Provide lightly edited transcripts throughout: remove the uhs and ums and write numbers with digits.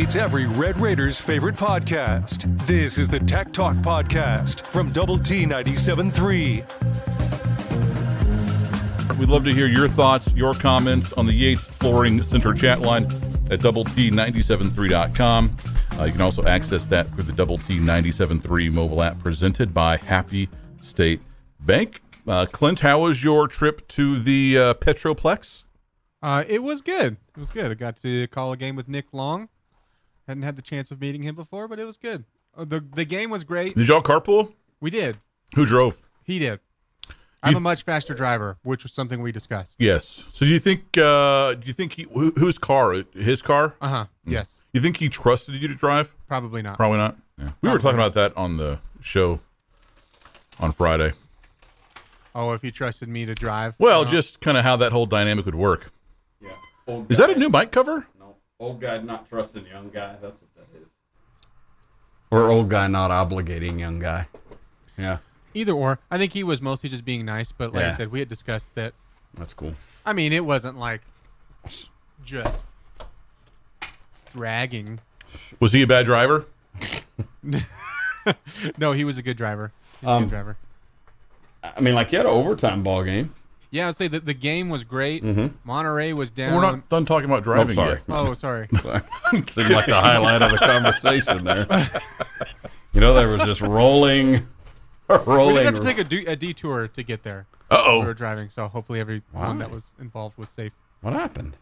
It's every Red Raiders favorite podcast. This is the Tech Talk Podcast from Double T 97.3. We'd love to hear your thoughts, your comments on the Yates Flooring Center chat line at doublet973.com. You can also access that through the Double T 97.3 mobile app presented by Happy State Bank. Clint, how was your trip to the Petroplex? It was good. It was good. I got to call a game with Nick Long. Hadn't had the chance of meeting him before, but it was good. The game was great. Did y'all carpool? We did. Who drove? He did. I'm a much faster driver, which was something we discussed. Yes. So do you think he whose car? His car? Yes. You think he trusted you to drive? Probably not. Probably not. Yeah. We were talking about that on the show on Friday. Oh, if he trusted me to drive? Well, just kind of how that whole dynamic would work. Yeah. Is that a new mic cover? No. Old guy not trusting young guy. That's what that is. Or old guy not obligating young guy. Yeah. Either or. I think he was mostly just being nice, but like I said, we had discussed that. That's cool. I mean, it wasn't like just dragging. Was he a bad driver? No, he was a good driver. He was a good driver. I mean, like, you had an overtime ball game. Yeah, I'd say that the game was great. Monterey was down. We're not done talking about driving sorry. yet. Oh, sorry. Seemed like the highlight of the conversation there. You know, there was just rolling. We didn't have to take a detour to get there. Uh-oh. We were driving, so hopefully everyone that was involved was safe. What happened?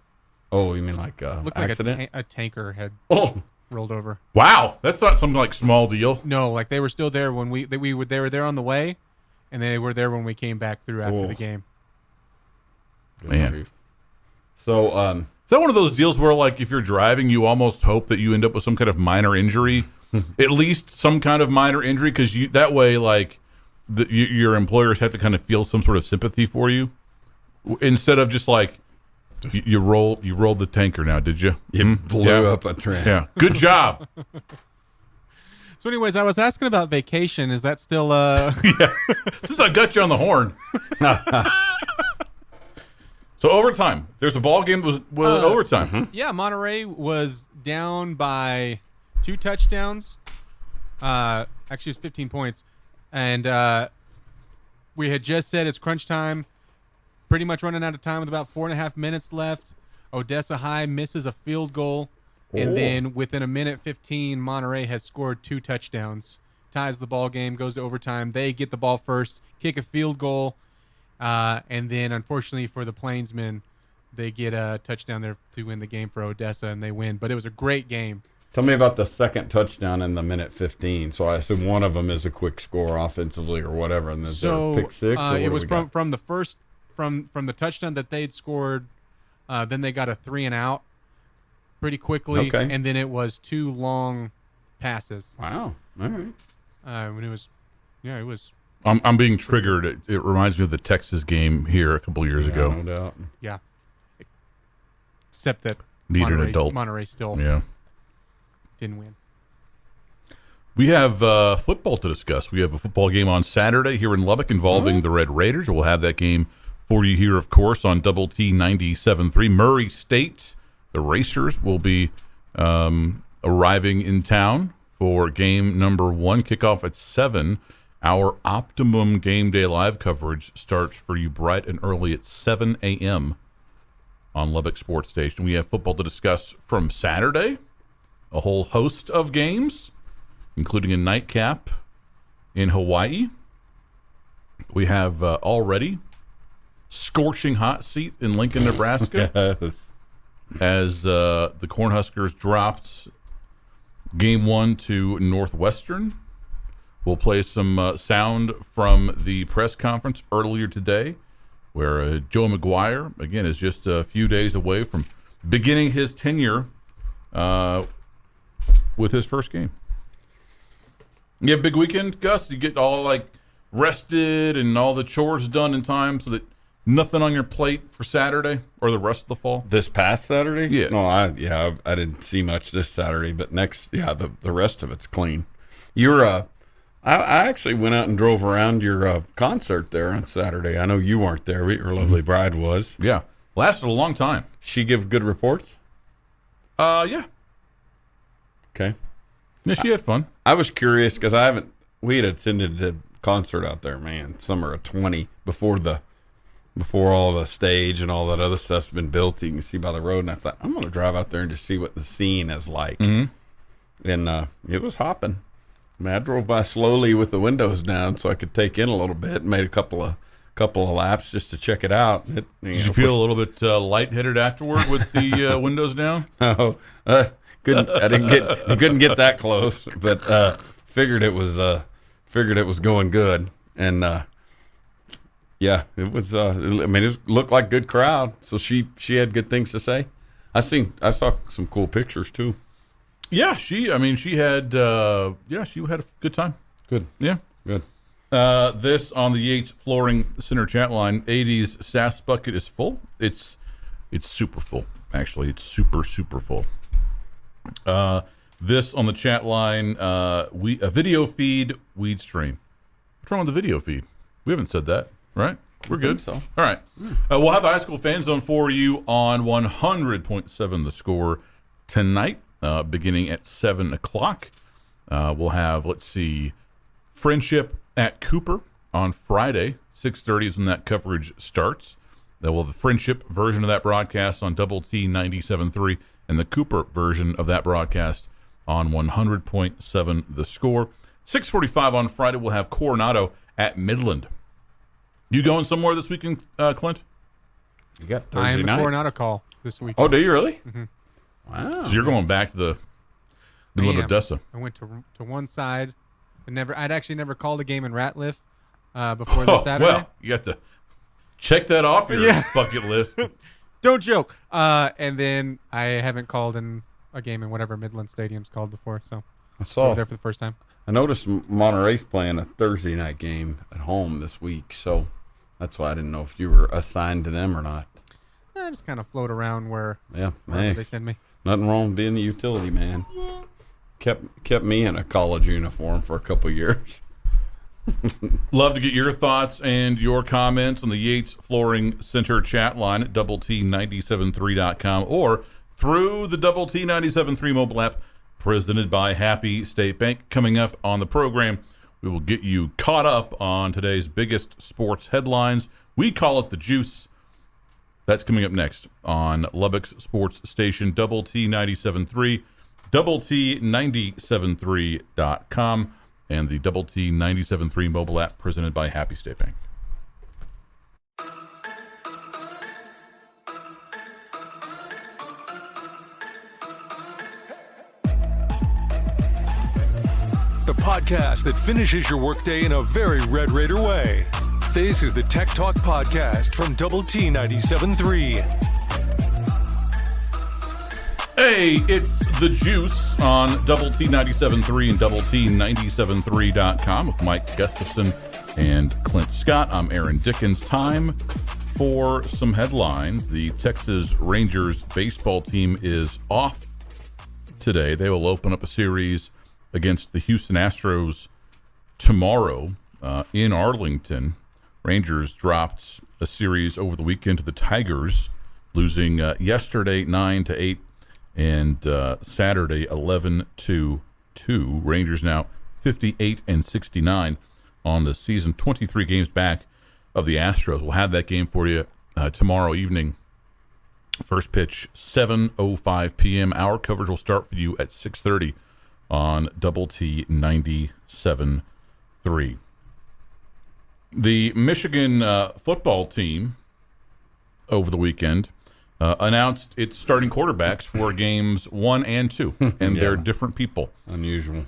Oh, you mean like Looked accident? like a tanker had rolled over. Wow, that's not some like small deal. No, like they were still there when they were there on the way, and they were there when we came back through after the game. Man. So, is that one of those deals where, like, if you're driving, you almost hope that you end up with some kind of minor injury, at least some kind of minor injury, because that way, like, your employers have to kind of feel some sort of sympathy for you, instead of just like you rolled the tanker. Now, did you? you blew up a train. Yeah, good job. So, anyways, I was asking about vacation. Is that still? Yeah, since I got you on the horn. So overtime. There's a ball game that was overtime. Yeah, Monterey was down by 2 touchdowns. Actually, it was 15 points. And we had just said it's crunch time. Pretty much running out of time with about 4.5 minutes left. Odessa High misses a field goal. And then within a minute 15, Monterey has scored 2 touchdowns. Ties the ball game, goes to overtime. They get the ball first, kick a field goal. And then, unfortunately for the Plainsmen, they get a touchdown there to win the game for Odessa, and they win. But it was a great game. Tell me about the second touchdown in the minute 15. So I assume one of them is a quick score offensively or whatever, and then there a pick six. It was from the first from the touchdown that they'd scored. Then they got a 3-and-out pretty quickly, Okay. and then it was 2 long passes. Wow. All right. When it was. I'm being triggered. It reminds me of the Texas game here a couple years ago. No doubt. Yeah. Except that Need an Monterey, adult. Monterey still didn't win. We have football to discuss. We have a football game on Saturday here in Lubbock involving the Red Raiders. We'll have that game for you here, of course, on Double T 97.3. Murray State, the Racers, will be arriving in town for game number 1. Kickoff at 7. Our Optimum Game Day live coverage starts for you bright and early at 7 a.m. on Lubbock Sports Station. We have football to discuss from Saturday, a whole host of games, including a nightcap in Hawaii. We have already scorching hot seat in Lincoln, Nebraska, Yes. as the Cornhuskers dropped game 1 to Northwestern. We'll play some sound from the press conference earlier today, where Joey McGuire, again, is just a few days away from beginning his tenure with his first game. You have a big weekend, Gus? You get all, like, rested and all the chores done in time so that nothing on your plate for Saturday or the rest of the fall? This past Saturday? Yeah. No, I didn't see much this Saturday, but the rest of it's clean. You're I actually went out and drove around your concert there on Saturday. I know you weren't there, but your lovely bride was. Yeah. Lasted a long time. She give good reports? Yeah. Okay. Yeah, she had fun. I was curious because we had attended a concert out there, man, summer of 20 before all the stage and all that other stuff's been built. You can see by the road, and I thought I'm going to drive out there and just see what the scene is like. Mm-hmm. And it was hopping. I mean, I drove by slowly with the windows down so I could take in a little bit. And made a couple of laps just to check it out. Did you feel a little bit lightheaded afterward with the windows down? No, couldn't get that close, but figured it was going good, and yeah, it was. I mean, it looked like a good crowd. So she had good things to say. I saw some cool pictures too. Yeah, she had a good time. Good. Yeah. Good. This on the Yates Flooring Center chat line. 80s SAS bucket is full. It's super full. Actually, it's super full. This on the chat line. A video feed weed stream. What's wrong with the video feed? We haven't said that, right? We're good. So. All right. We'll have the high school fan zone for you on 100.7 The Score tonight, beginning at 7 o'clock. We'll have, Friendship at Cooper on Friday. 6:30 is when that coverage starts. Then we'll have the Friendship version of that broadcast on Double T 97.3 and the Cooper version of that broadcast on 100.7 The Score. 6:45 on Friday, we'll have Coronado at Midland. You going somewhere this weekend, Clint? You got Thursday I am night. the Coronado call this week. Oh, do you really? Mm-hmm. Wow. So you're going back to the Midland Odessa. I went to one side. I'd actually never called a game in Ratliff before this Saturday. Well, you have to check that off your bucket list. Don't joke. And then I haven't called in a game in whatever Midland Stadium's called before, so I saw there for the first time. I noticed Monterey's playing a Thursday night game at home this week, so that's why I didn't know if you were assigned to them or not. I just kind of float around wherever hey, they send me. nothing wrong with being the utility man. Kept me in a college uniform for a couple years. Love to get your thoughts and your comments on the Yates Flooring Center chat line at doublet973.com or through the Double T 97.3 mobile app presented by Happy State Bank. Coming up on the program, we will get you caught up on today's biggest sports headlines. We call it the juice. That's coming up next on Lubbock's sports station, Double T 97.3, doublet973.com, and the Double T 97.3 mobile app presented by Happy State Bank. The podcast that finishes your workday in a very Red Raider way. This is the Tech Talk Podcast from Double T 97.3. Hey, it's the juice on Double T 97.3 and Double T 97.3.com with Mike Gustafson and Clint Scott. I'm Aaron Dickens. Time for some headlines. The Texas Rangers baseball team is off today. They will open up a series against the Houston Astros tomorrow in Arlington. Rangers dropped a series over the weekend to the Tigers, losing yesterday 9-8 and Saturday 11-2. Rangers now 58-69 on the season, 23 games back of the Astros. We'll have that game for you tomorrow evening. First pitch 7:05 p.m. Our coverage will start for you at 6:30 on Double T 97.3. The Michigan football team over the weekend announced its starting quarterbacks for games 1 and 2, and they're different people. Unusual.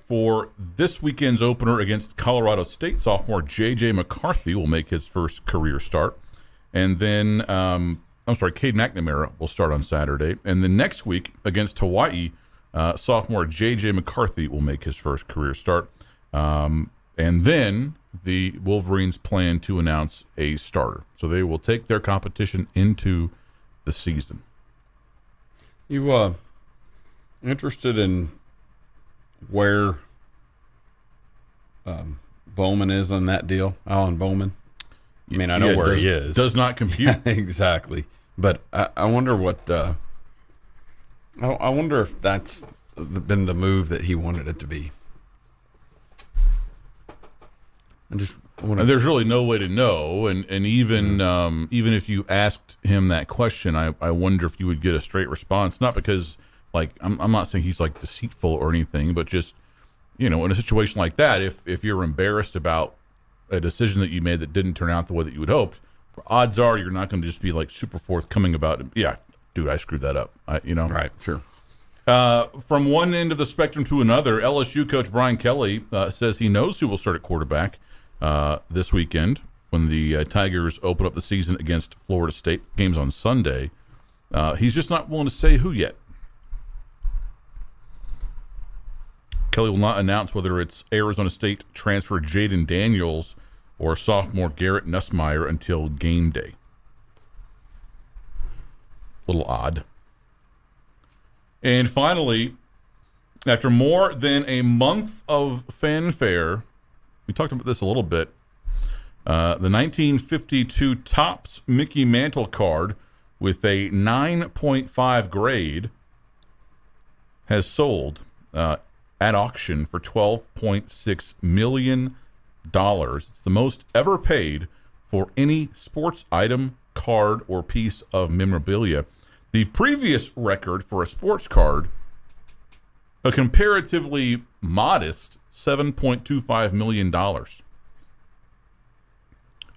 For this weekend's opener against Colorado State, sophomore J.J. McCarthy will make his first career start. And then, Caden McNamara will start on Saturday. And then next week against Hawaii, sophomore J.J. McCarthy will make his first career start. And then the Wolverines plan to announce a starter. So they will take their competition into the season. You interested in where Bowman is on that deal? Alan Bowman? I mean, I know where he is. Does not compute. Exactly. But I wonder what I wonder if that's been the move that he wanted it to be. I just want There's really no way to know, and even even if you asked him that question, I wonder if you would get a straight response. Not because I'm not saying he's deceitful or anything, but just in a situation like that, if you're embarrassed about a decision that you made that didn't turn out the way that you had hoped, odds are you're not going to just be super forthcoming about it. Yeah, dude, I screwed that up. Right, sure. From one end of the spectrum to another, LSU coach Brian Kelly says he knows who will start at quarterback this weekend when the Tigers open up the season against Florida State. Game's on Sunday. He's just not willing to say who yet. Kelly will not announce whether it's Arizona State transfer Jaden Daniels or sophomore Garrett Nussmeier until game day. A little odd. And finally, after more than a month of fanfare, we talked about this a little bit, the 1952 Topps Mickey Mantle card with a 9.5 grade has sold at auction for $12.6 million. It's the most ever paid for any sports item, card, or piece of memorabilia. The previous record for a sports card, a comparatively modest $7.25 million.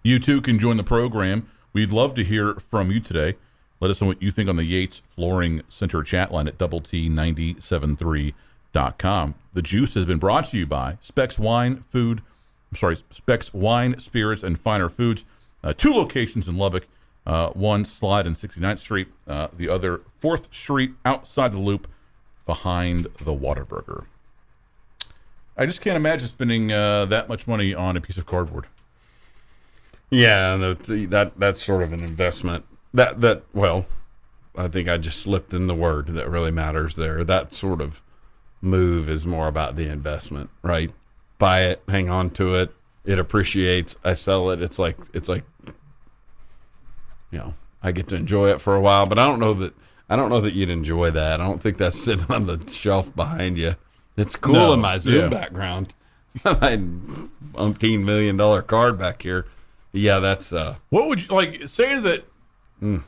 You too can join the program. We'd love to hear from you today. Let us know what you think on the Yates Flooring Center chat line at T973.com. The Juice has been brought to you by Specs Wine, Spirits, and Finer Foods. 2 locations in Lubbock. One Slide and 69th Street. The other 4th Street outside the Loop behind the Whataburger. I just can't imagine spending that much money on a piece of cardboard. Yeah, that's sort of an investment. Well, I think I just slipped in the word that really matters there. That sort of move is more about the investment, right? Buy it, hang on to it. It appreciates. I sell it. It's like I get to enjoy it for a while, but I don't know that you'd enjoy that. I don't think that's sitting on the shelf behind you. It's cool in my Zoom background. My $18 million card back here. Yeah, that's what would you say that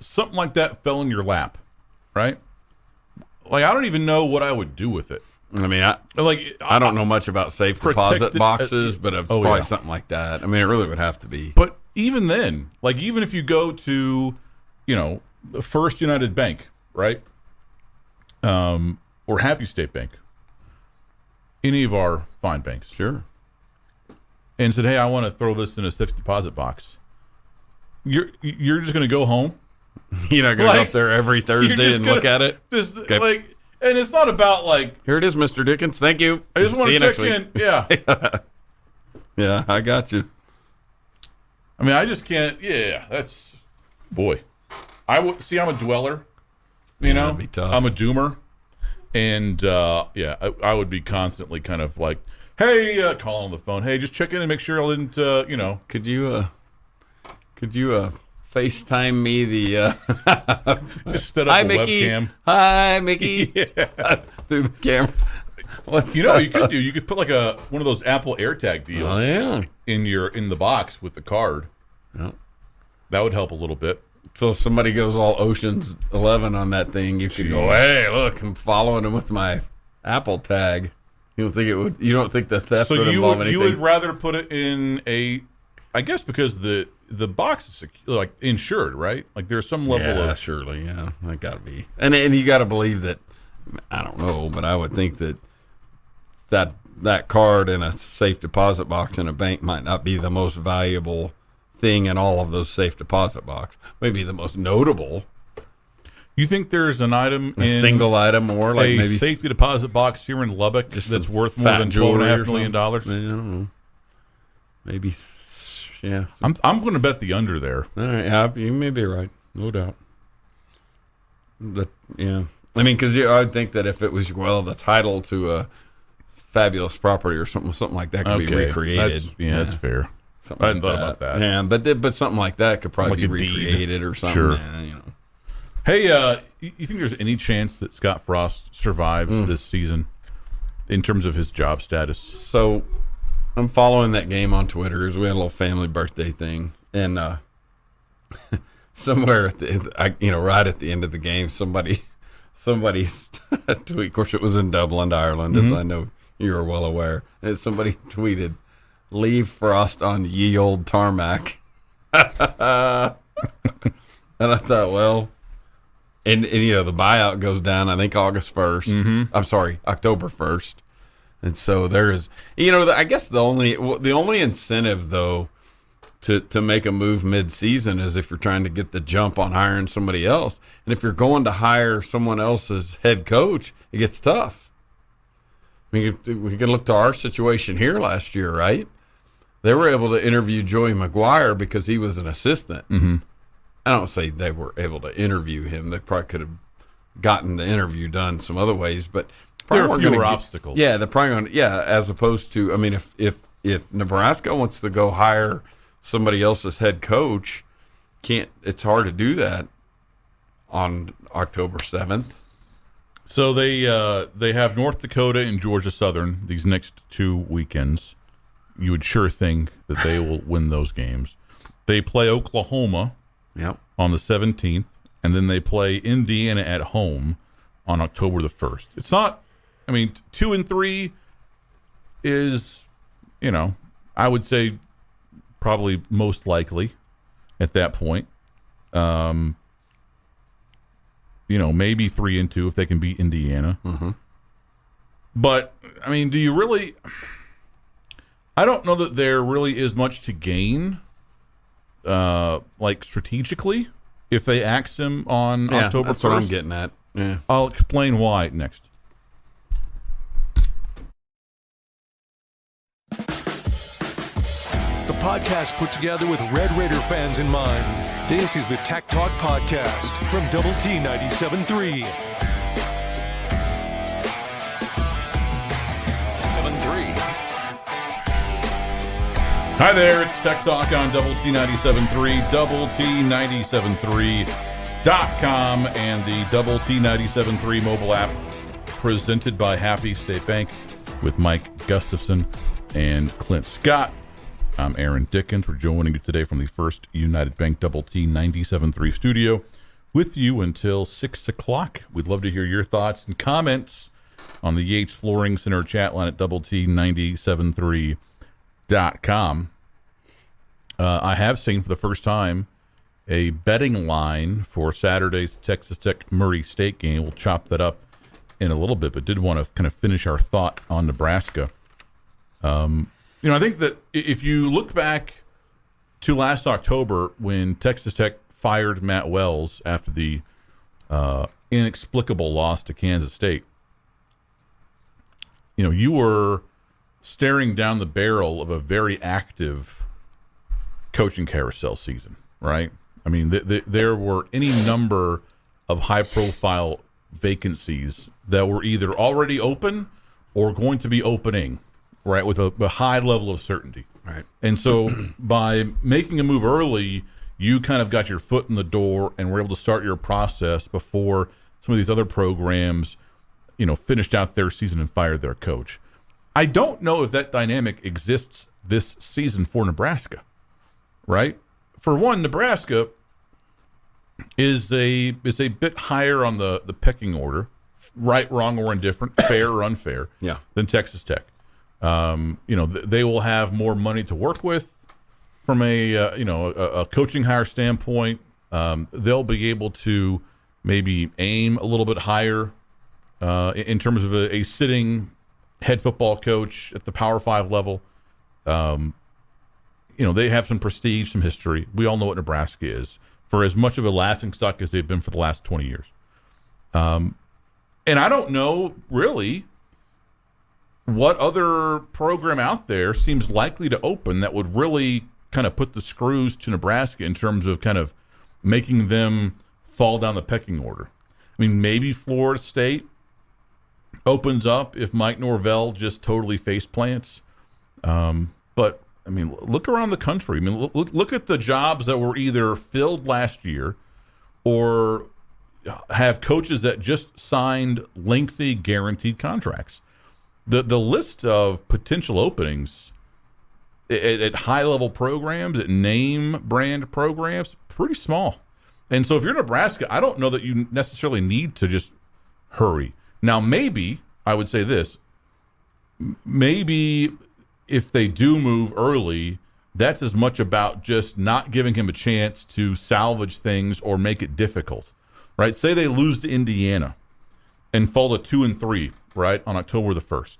something like that fell in your lap, right? I don't even know what I would do with it. I mean, I don't know much about safe deposit boxes, but it's probably something like that. I mean, it really would have to be. But even then, even if you go to, the First United Bank, right, or Happy State Bank, any of our fine banks, sure, and said, "Hey, I want to throw this in a safe deposit box," you're just going to go home. You're not going to go up there every Thursday and look at it. Okay. And it's not about here it is, Mr. Dickens. Thank you. I just want to check in. Yeah. Yeah, I got you. I mean, I just can't. Yeah, that's boy. I'm a dweller. That'd be tough. I'm a doomer, and I would be constantly kind of hey, calling on the phone. Hey, just check in and make sure I didn't. Could you FaceTime me the just set up Hi, a Mickey. webcam. Hi, Mickey. Yeah. Through the camera. What you could do? You could put one of those Apple AirTag deals. Oh, yeah. in the box with the card. Yeah. That would help a little bit. So if somebody goes all Ocean's 11 on that thing, you could go, hey, look, I'm following him with my Apple tag. You don't think it would? You don't think that theft would involve anything? You would rather put it in I guess because the box is insured, right? There's some level of surely, yeah, that got to be, and you got to believe that. I don't know, but I would think that card in a safe deposit box in a bank might not be the most valuable thing in all of those safe deposit boxes. Maybe the most notable. You think there's an item, a single item, or maybe safety deposit box here in Lubbock that's worth more than $12.5 million? I don't know. Maybe, yeah. I'm going to bet the under there. All right, yeah, you may be right, no doubt. But yeah, I mean, because I'd think that if it was the title to a fabulous property or something like that could be recreated. That's fair. I hadn't thought about that. Yeah, but something like that could probably be recreated or something. Sure. Yeah, Hey, you think there's any chance that Scott Frost survives this season in terms of his job status? So I'm following that game on Twitter. We had a little family birthday thing, and somewhere right at the end of the game, somebody tweeted. Of course, it was in Dublin, Ireland, as I know you are well aware. And somebody tweeted, "Leave Frost on ye old tarmac." And I thought, well, and the buyout goes down, I think August 1st. I'm sorry, October 1st. And so there is, I guess the only incentive though to make a move mid-season is if you're trying to get the jump on hiring somebody else. And if you're going to hire someone else as head coach, it gets tough. I mean, we can look to our situation here last year, right? They were able to interview Joey McGuire because he was an assistant. I don't say they were able to interview him. They probably could have gotten the interview done some other ways, but there are fewer obstacles. Yeah, they're probably going to, as opposed to, I mean, if Nebraska wants to go hire somebody else as head coach, it's hard to do that on October 7th. So they have North Dakota and Georgia Southern these next 2 weekends. You would sure think that they will win those games. They play Oklahoma on the 17th, and then they play Indiana at home on October the 1st. It's not, 2 and 3 is, I would say probably most likely at that point. Maybe 3 and 2 if they can beat Indiana. But, do you really... I don't know that there really is much to gain, strategically, if they axe him on October 1st. That's what I'm getting at. Yeah. I'll explain why next. The podcast put together with Red Raider fans in mind. This is the Tech Talk Podcast from Double T 97.3. Hi there, it's Tech Talk on Double T 97.3, Double T 97.3.com, and the Double T 97.3 mobile app presented by Happy State Bank with Mike Gustafson and Clint Scott. I'm Aaron Dickens. We're joining you today from the First United Bank Double T 97.3 studio with you until 6 o'clock. We'd love to hear your thoughts and comments on the Yates Flooring Center chat line at Double T 97.3.com. I have seen for the first time a betting line for Saturday's Texas Tech Murray State game. We'll chop that up in a little bit, but did want to kind of finish our thought on Nebraska. I think that if you look back to last October when Texas Tech fired Matt Wells after the inexplicable loss to Kansas State, you were staring down the barrel of a very active coaching carousel season, right? There were any number of high-profile vacancies that were either already open or going to be opening, right, with a high level of certainty. Right. And so by making a move early, you kind of got your foot in the door and were able to start your process before some of these other programs, finished out their season and fired their coach. I don't know if that dynamic exists this season for Nebraska, right? For one, Nebraska is a bit higher on the pecking order, right, wrong, or indifferent, fair or unfair, than Texas Tech. They will have more money to work with from a coaching hire standpoint. They'll be able to maybe aim a little bit higher in terms of a sitting head football coach at the Power 5 level. They have some prestige, some history. We all know what Nebraska is, for as much of a laughingstock as they've been for the last 20 years. And I don't know, really, what other program out there seems likely to open that would really kind of put the screws to Nebraska in terms of kind of making them fall down the pecking order. Maybe Florida State opens up if Mike Norvell just totally face plants. But look around the country. Look at the jobs that were either filled last year or have coaches that just signed lengthy guaranteed contracts. The list of potential openings at high-level programs, at name brand programs, pretty small. And so if you're Nebraska, I don't know that you necessarily need to just hurry. Now, maybe, I would say this, maybe if they do move early, that's as much about just not giving him a chance to salvage things or make it difficult, right? Say they lose to Indiana and fall to 2-3, right, on October the 1st.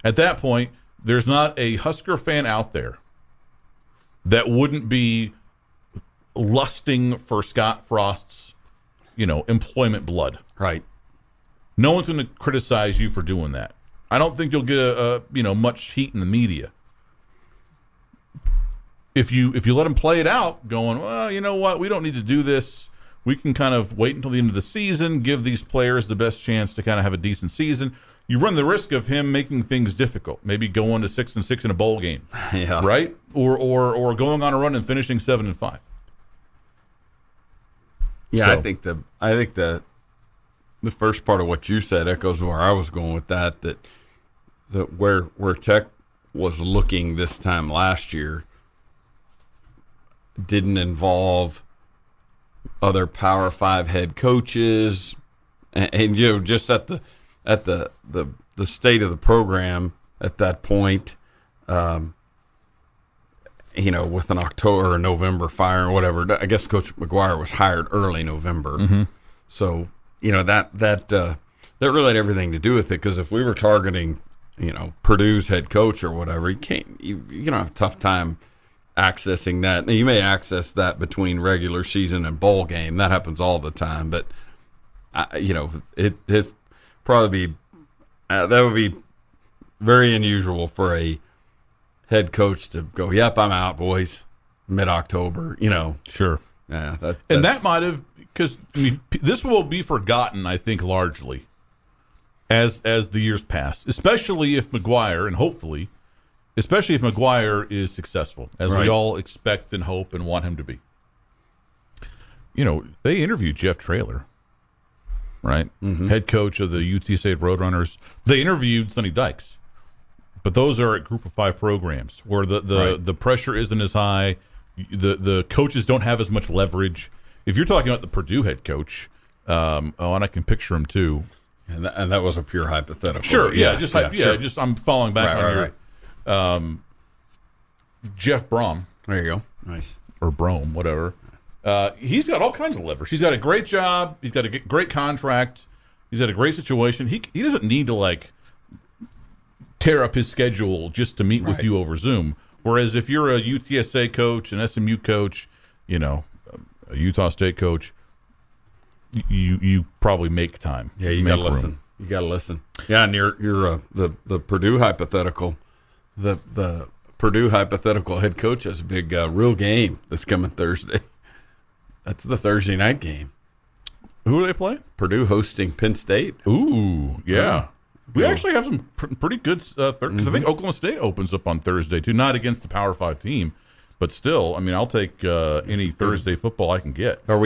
At that point, there's not a Husker fan out there that wouldn't be lusting for Scott Frost's, employment blood. Right. No one's going to criticize you for doing that. I don't think you'll get much heat in the media. If you let them play it out, going, well, you know what, we don't need to do this. We can kind of wait until the end of the season, give these players the best chance to kind of have a decent season. You run the risk of him making things difficult, maybe going to 6-6 in a bowl game, yeah, right? Or going on a run and finishing 7-5. Yeah, So- I think the first part of what you said echoes where I was going with that where Tech was looking this time last year didn't involve other Power 5 head coaches and just at the state of the program at that point, with an October or November fire or whatever. I guess Coach McGuire was hired early November. Mm-hmm. So, that really had everything to do with it, because if we were targeting, Purdue's head coach or whatever, you're going to have a tough time accessing that. Now, you may access that between regular season and bowl game. That happens all the time. But, it probably be that would be very unusual for a head coach to go, yep, I'm out, boys, mid-October, Sure. Yeah, And that might have, because this will be forgotten, I think, largely as the years pass, especially if McGuire, and hopefully, especially if McGuire is successful, as Right. we all expect and hope and want him to be. They interviewed Jeff Traylor, right? Mm-hmm. Head coach of the UTSA Roadrunners. They interviewed Sonny Dykes, but those are at Group of 5 programs where the pressure isn't as high. The coaches don't have as much leverage. If you're talking about the Purdue head coach, and I can picture him too. And that was a pure hypothetical. Sure, but sure. Sure. I'm following back on your right. Jeff Brom There you go. Nice. or Brome, whatever. He's got all kinds of leverage. He's got a great job. He's got a great contract. He's got a great situation. He doesn't need to tear up his schedule just to meet with Right. you over Zoom. Whereas if you're a UTSA coach, an SMU coach, a Utah State coach, you probably make time. Yeah, you make gotta listen. room. You gotta listen. Yeah, and you're the Purdue hypothetical. The Purdue hypothetical head coach has a big real game this coming Thursday. That's the Thursday night game. Who are they playing? Purdue hosting Penn State. Ooh, yeah. We Cool. actually have some pretty good because I think Oklahoma State opens up on Thursday too. Not against the Power 5 team, but still, I mean, I'll take any Thursday football I can get. Do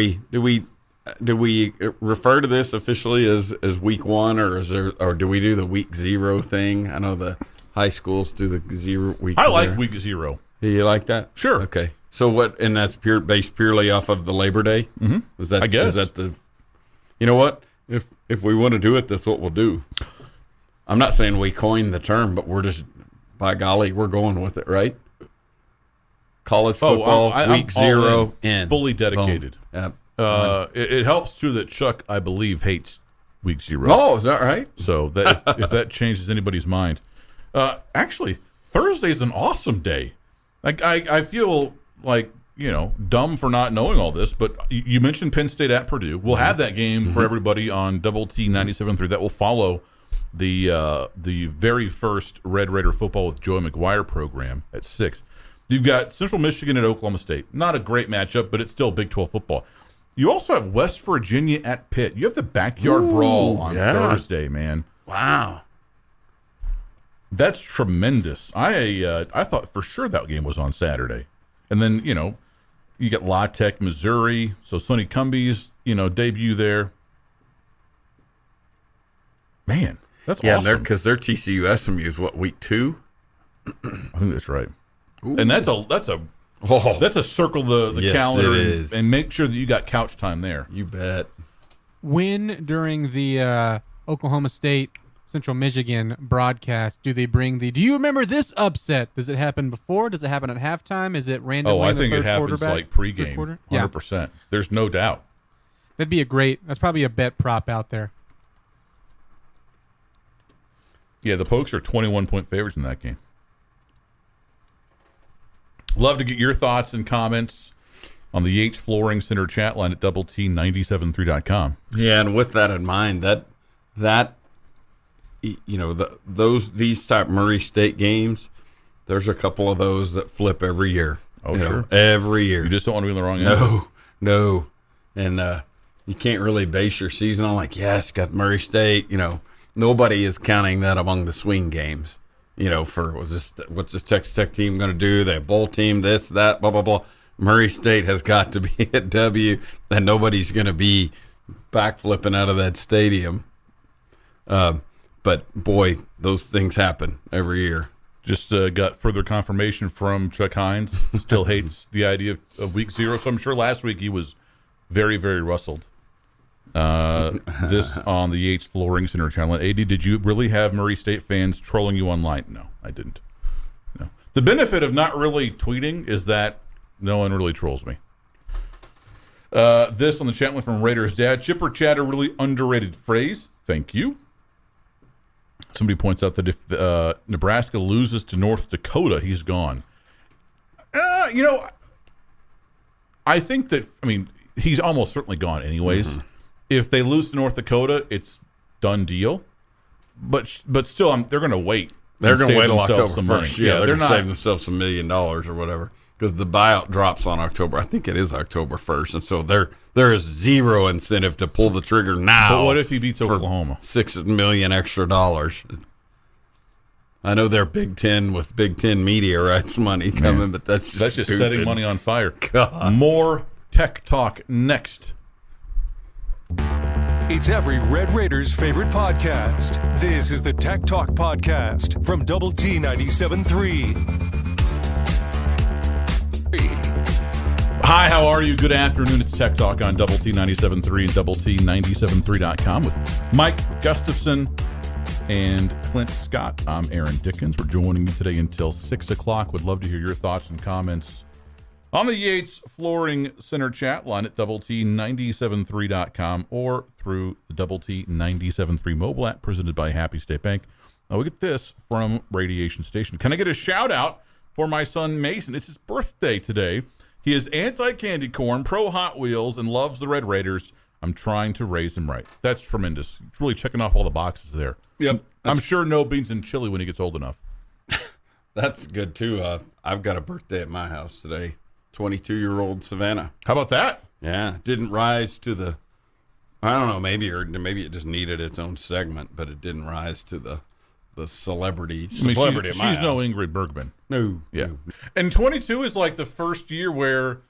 we refer to this officially as week 1, or do we do the week 0 thing? I know the high schools do the week. I like 0. week 0. Do you like that? Sure. Okay. So what? And that's based purely off of the Labor Day. Mm-hmm. Is that? I guess. Is that the? You know what? If we want to do it, that's what we'll do. I'm not saying we coined the term, but we're just, by golly, we're going with it, right? College football, I'm week all 0 in, fully dedicated. Boom. Yep. It helps too that Chuck, I believe, hates week 0. Oh, is that right? So that if that changes anybody's mind, actually Thursday's an awesome day. I feel like dumb for not knowing all this, but you mentioned Penn State at Purdue. We'll have that game for everybody on Double T 97.3. That will follow the very first Red Raider football with Joey McGuire program at 6. You've got Central Michigan at Oklahoma State. Not a great matchup, but it's still Big 12 football. You also have West Virginia at Pitt. You have the backyard brawl on Thursday, man. Wow. That's tremendous. I thought for sure that game was on Saturday. And then, You got La Tech, Missouri. So Sonny Cumbie's, debut there. Man, that's awesome. Because their TCU SMU is what, week 2? I think that's right. Ooh. And that's a circle the Yes, calendar it is. and make sure that you got couch time there. You bet. When during the Oklahoma State Central Michigan broadcast do they bring do you remember this upset? Does it happen before? Does it happen at halftime? Is it randomly? Oh, I in the think it third happens quarterback? like Third pregame, quarter? 100%. Yeah. There's no doubt. That'd be that's probably a bet prop out there. Yeah, the Pokes are 21-point favorites in that game. Love to get your thoughts and comments on the Yates Flooring Center chat line at doublet973.com. Yeah, and with that in mind, these type Murray State games, there's a couple of those that flip every year. Oh, sure. Every year. You just don't want to be on the wrong end. No. And you can't really base your season on got Murray State. Nobody is counting that among the swing games. What's this Texas Tech team going to do? They have bowl team, this, that, blah, blah, blah. Murray State has got to be a W, and nobody's going to be backflipping out of that stadium. But, boy, those things happen every year. Just got further confirmation from Chuck Hines. Still hates the idea of week 0, so I'm sure last week he was very, very rustled. This on the Yates Flooring Center channel. AD, did you really have Murray State fans trolling you online? No, I didn't. No. The benefit of not really tweeting is that no one really trolls me. This on the chat line from Raiders Dad. Chipper chatter, really underrated phrase. Thank you. Somebody points out that if Nebraska loses to North Dakota, he's gone. I think that, he's almost certainly gone anyways. Mm-hmm. If they lose to North Dakota, it's done deal. But still, they're going to wait. They're going to wait till October 1st. Money. Yeah, they're going to save themselves $1 million or whatever, because the buyout drops on October. I think it is October 1st, and so there is zero incentive to pull the trigger now. But what if he beats Oklahoma? $6 million extra dollars. I know they're Big Ten with Big Ten media rights money coming, but that's just stupid. Setting money on fire. God. More Tech Talk next. It's every Red Raiders' favorite podcast. This is the Tech Talk Podcast from Double T 97.3. Hi, how are you? Good afternoon. It's Tech Talk on Double T 97.3 and doublet973.com with Mike Gustafson and Clint Scott. I'm Aaron Dickens. We're joining you today until 6 o'clock. Would love to hear your thoughts and comments on the Yates Flooring Center chat line at doublet973.com or through the Double T 97.3 mobile app presented by Happy State Bank. Now we get this from Radiation Station. Can I get a shout out for my son Mason? It's his birthday today. He is anti-candy corn, pro Hot Wheels, and loves the Red Raiders. I'm trying to raise him right. That's tremendous. He's really checking off all the boxes there. Yep. I'm sure no beans and chili when he gets old enough. That's good, too. I've got a birthday at my house today. 22-year-old Savannah. How about that? Yeah, didn't rise to the, I don't know, maybe it just needed its own segment, but it didn't rise to the celebrity. She's at my no house. Ingrid Bergman. No. Yeah. And 22 is like the first year where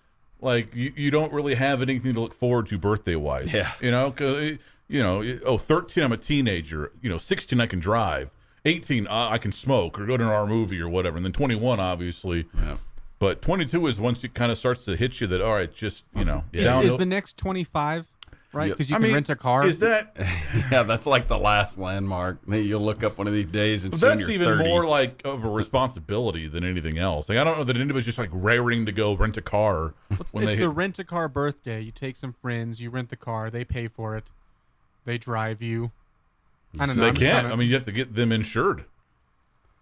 you don't really have anything to look forward to birthday-wise. Yeah. 13, I'm a teenager. 16, I can drive. 18, I can smoke or go to our movie or whatever. And then 21, obviously. Yeah. But 22 is once it kind of starts to hit you that, all right, just, Is the next 25, right? Because you can rent a car. Is that? Yeah, that's like the last landmark. You'll look up one of these days and soon that's you're even 30. more like of a responsibility than anything else. I don't know that anybody's just like raring to go rent a car. It's the rent-a-car birthday. You take some friends, you rent the car, they pay for it, they drive you. I don't know. They can't. You have to get them insured.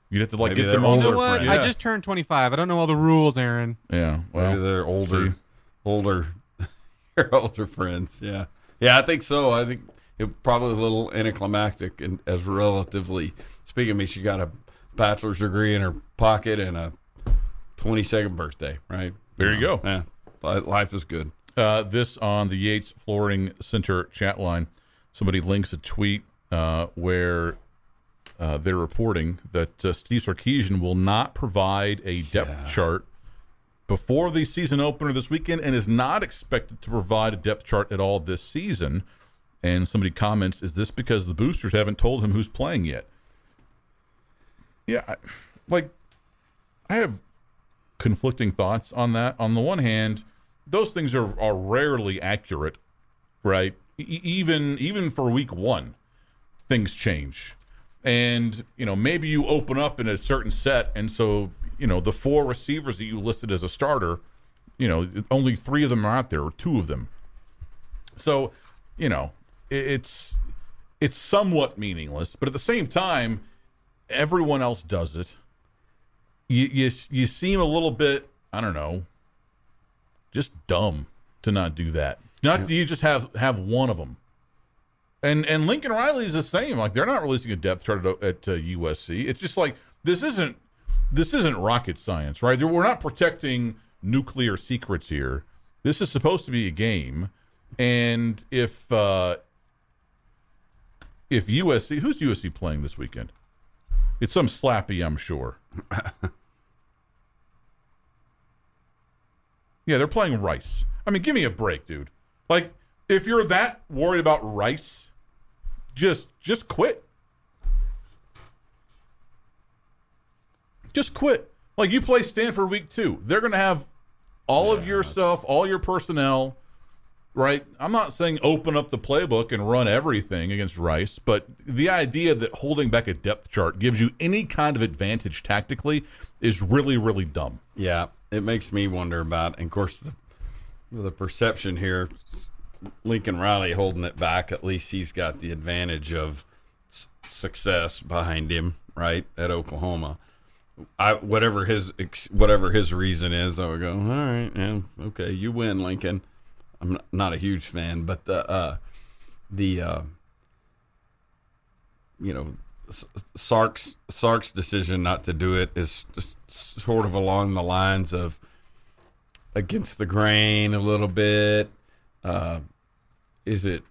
You'd have to Maybe get them they're on older the friends. Yeah. I just turned 25. I don't know all the rules, Aaron. Yeah. Well, Maybe they're older friends. Yeah. Yeah, I think so. I think it probably a little anticlimactic and as relatively speaking. She got a bachelor's degree in her pocket and a 22nd birthday, right? There you go. Yeah. Life is good. This on the Yates Flooring Center chat line. Somebody links a tweet where they're reporting that Steve Sarkisian will not provide a depth chart before the season opener this weekend and is not expected to provide a depth chart at all this season. And somebody comments, is this because the boosters haven't told him who's playing yet? Yeah, I have conflicting thoughts on that. On the one hand, those things are rarely accurate, right? Even for week one, things change. And, maybe you open up in a certain set, and so, the 4 receivers that you listed as a starter, only 3 of them are out there, or 2 of them. So, it's somewhat meaningless, but at the same time, everyone else does it. You seem a little bit, I don't know, just dumb to not do that. Not you just have one of them. And Lincoln Riley is the same. Like, they're not releasing a depth chart at USC. It's just like this isn't rocket science, right? We're not protecting nuclear secrets here. This is supposed to be a game, and if USC, who's USC playing this weekend? It's some slappy, I'm sure. Yeah, they're playing Rice. I mean, give me a break, dude. Like, if you're that worried about Rice, just quit. Just quit. Like, you play Stanford week 2. They're going to have all of your stuff, all your personnel, right? I'm not saying open up the playbook and run everything against Rice, but the idea that holding back a depth chart gives you any kind of advantage tactically is really, really dumb. Yeah, it makes me wonder about, and of course, the perception here, Lincoln Riley holding it back, at least he's got the advantage of success behind him, right, at Oklahoma. Whatever his reason is, I would go, all right, yeah, okay, you win, Lincoln. I'm not a huge fan, but Sark's decision not to do it is just sort of along the lines of against the grain a little bit. Is it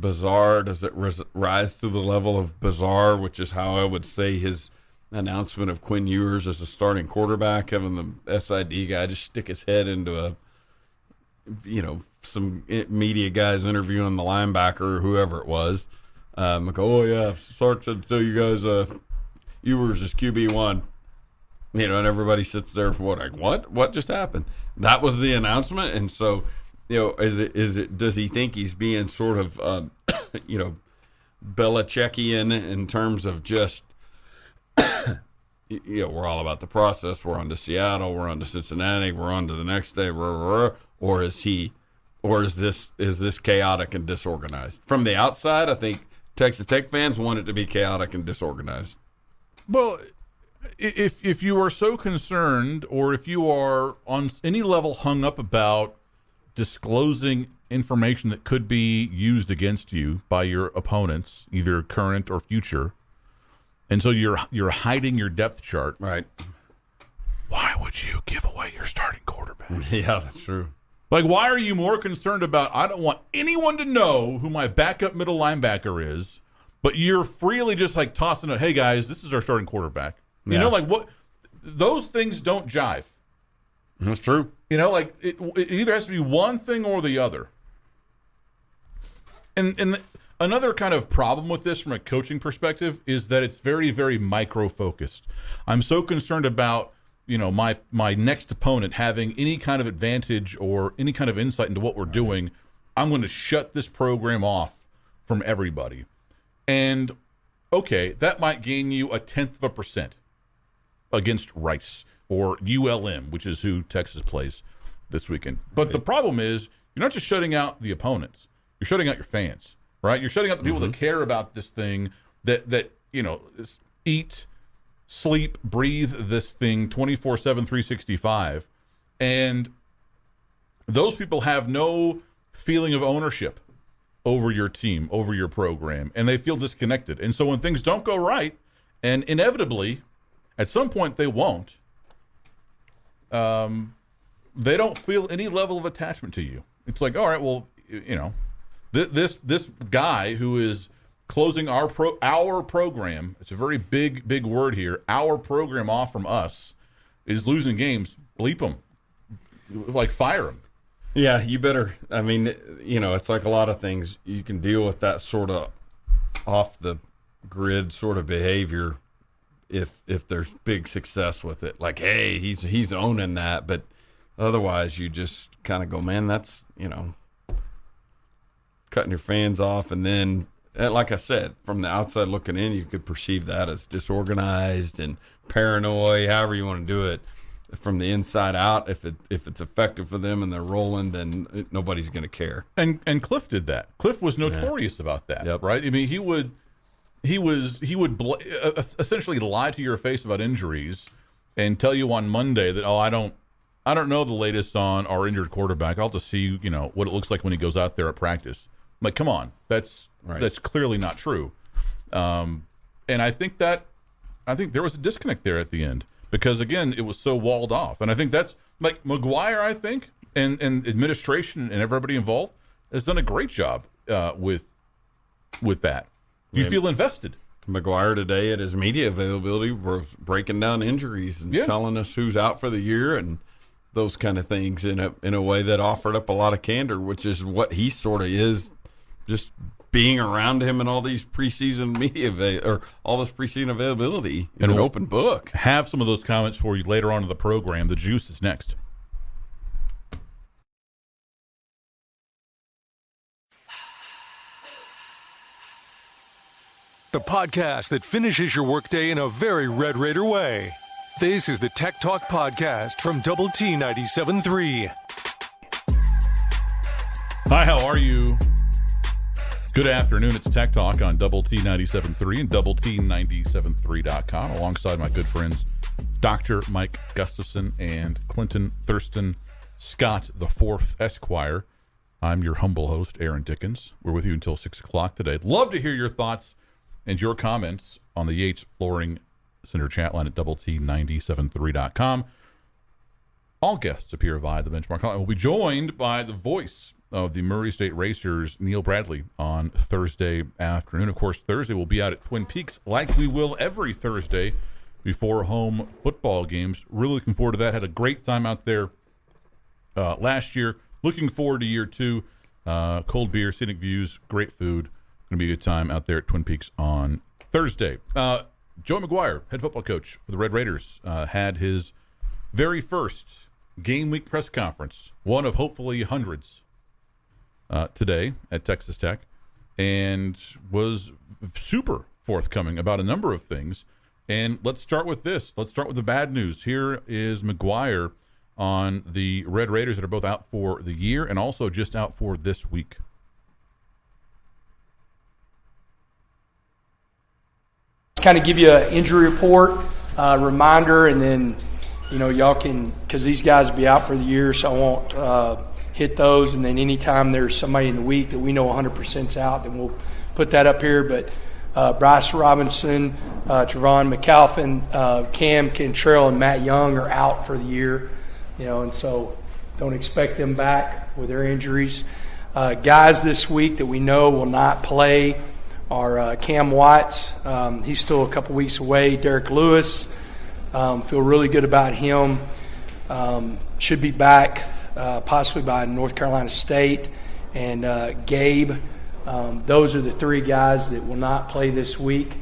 bizarre? Does it rise to the level of bizarre, which is how I would say his announcement of Quinn Ewers as a starting quarterback, having the SID guy just stick his head into some media guys interviewing the linebacker or whoever it was. Like, oh yeah, Sark said to you guys, Ewers is QB1. And everybody sits there for what just happened? That was the announcement, and so is it? Does he think he's being sort of Belichickian in terms of just we're all about the process. We're on to Seattle. We're on to Cincinnati. We're on to the next day. Or is this chaotic and disorganized? From the outside, I think Texas Tech fans want it to be chaotic and disorganized. Well, if you are so concerned, or if you are on any level hung up about disclosing information that could be used against you by your opponents, either current or future, and so you're hiding your depth chart, right? Why would you give away your starting quarterback? Yeah, that's true. Like, why are you more concerned about, I don't want anyone to know who my backup middle linebacker is, but you're freely just like tossing it, hey guys, this is our starting quarterback. Yeah. What? Those things don't jive. That's true. It either has to be one thing or the other. And another kind of problem with this from a coaching perspective is that it's very, very micro-focused. I'm so concerned about, my next opponent having any kind of advantage or any kind of insight into what we're doing. I'm going to shut this program off from everybody. And, okay, that might gain you 0.1% against Rice or ULM, which is who Texas plays this weekend. But the problem is you're not just shutting out the opponents. You're shutting out your fans, right? You're shutting out the people that care about this thing, that eat, sleep, breathe this thing 24/7, 365. And those people have no feeling of ownership over your team, over your program, and they feel disconnected. And so when things don't go right, and inevitably, at some point they won't, they don't feel any level of attachment to you. It's like, all right, well, this guy who is closing our program, it's a very big word here, our program off from us, is losing games. Bleep him. like fire him. Yeah, you better. I mean, it's like a lot of things. You can deal with that sort of off the grid sort of behavior if there's big success with it. Like, hey, he's owning that, but otherwise you just kind of go, man, that's, cutting your fans off. And then, like I said, from the outside looking in, you could perceive that as disorganized and paranoid, however you want to do it. From the inside out, if it's effective for them and they're rolling, then nobody's going to care. And Cliff did that. Cliff was notorious about that, Yep. right? I mean, he would essentially lie to your face about injuries and tell you on Monday that, I don't know the latest on our injured quarterback. I'll just see, what it looks like when he goes out there at practice. I'm like, come on, that's clearly not true. And I think there was a disconnect there at the end because, again, it was so walled off. And I think that's like McGuire, I think, and administration and everybody involved has done a great job with that. You feel invested. McGuire today at his media availability was breaking down injuries and telling us who's out for the year and those kind of things in a way that offered up a lot of candor, which is what he sort of is, just being around him and all these preseason all this preseason availability is an open book. Have some of those comments for you later on in the program. The juice is next. The podcast that finishes your workday in a very Red Raider way. This is the Tech Talk Podcast from Double T 97.3. Hi, how are you? Good afternoon. It's Tech Talk on Double T 97.3 and Double T 97.3.com alongside my good friends Dr. Mike Gustafson and Clinton Thurston Scott IV Esquire. I'm your humble host, Aaron Dickens. We're with you until 6 o'clock today. Love to hear your thoughts and your comments on the Yates Flooring Center chat line at Double T 97.3.com. All guests appear via the Benchmark Hotline. We'll be joined by the voice of the Murray State Racers, Neil Bradley, on Thursday afternoon. Of course, Thursday we'll be out at Twin Peaks like we will every Thursday before home football games. Really looking forward to that. Had a great time out there last year. Looking forward to year two. Cold beer, scenic views, great food. Going to be a good time out there at Twin Peaks on Thursday. Joey McGuire, head football coach for the Red Raiders, had his very first game week press conference, one of hopefully hundreds, today at Texas Tech, and was super forthcoming about a number of things. And let's start with this. Let's start with the bad news. Here is McGuire on the Red Raiders that are both out for the year and also just out for this week. Kind of give you an injury report, reminder, and then, y'all can, because these guys will be out for the year, so I won't hit those. And then anytime there's somebody in the week that we know 100%'s out, then we'll put that up here. But Bryce Robinson, Trevon McAlpin, Cam Cantrell, and Matt Young are out for the year, and so don't expect them back with their injuries. Guys this week that we know will not play are Cam Watts. He's still a couple weeks away. Derek Lewis, feel really good about him. Should be back possibly by North Carolina State. And Gabe, those are the three guys that will not play this week.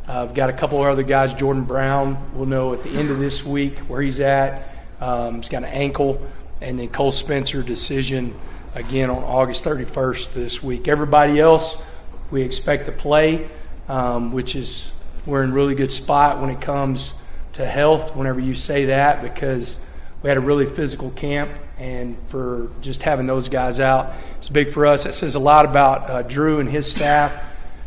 I've got a couple of other guys. Jordan Brown, we'll know at the end of this week where he's at. He's got an ankle. And then Cole Spencer, decision again on August 31st this week. Everybody else we expect to play, which is we're in a really good spot when it comes to health whenever you say that, because we had a really physical camp, and for just having those guys out, it's big for us. It says a lot about Drew and his staff,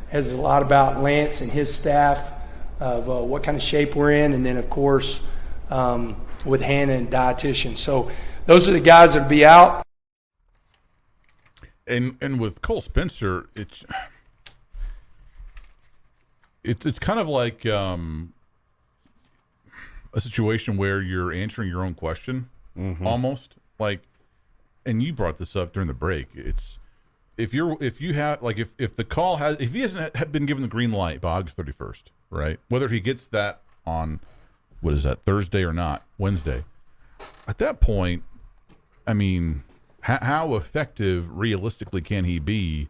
has a lot about Lance and his staff of what kind of shape we're in, and then, of course, with Hannah and dietitian. So those are the guys that will be out. And with Cole Spencer, it's kind of like a situation where you're answering your own question, almost like. And you brought this up during the break. It's if he hasn't been given the green light by August 31st, right? Whether he gets that on Thursday or not, Wednesday. At that point, I mean, how effective realistically can he be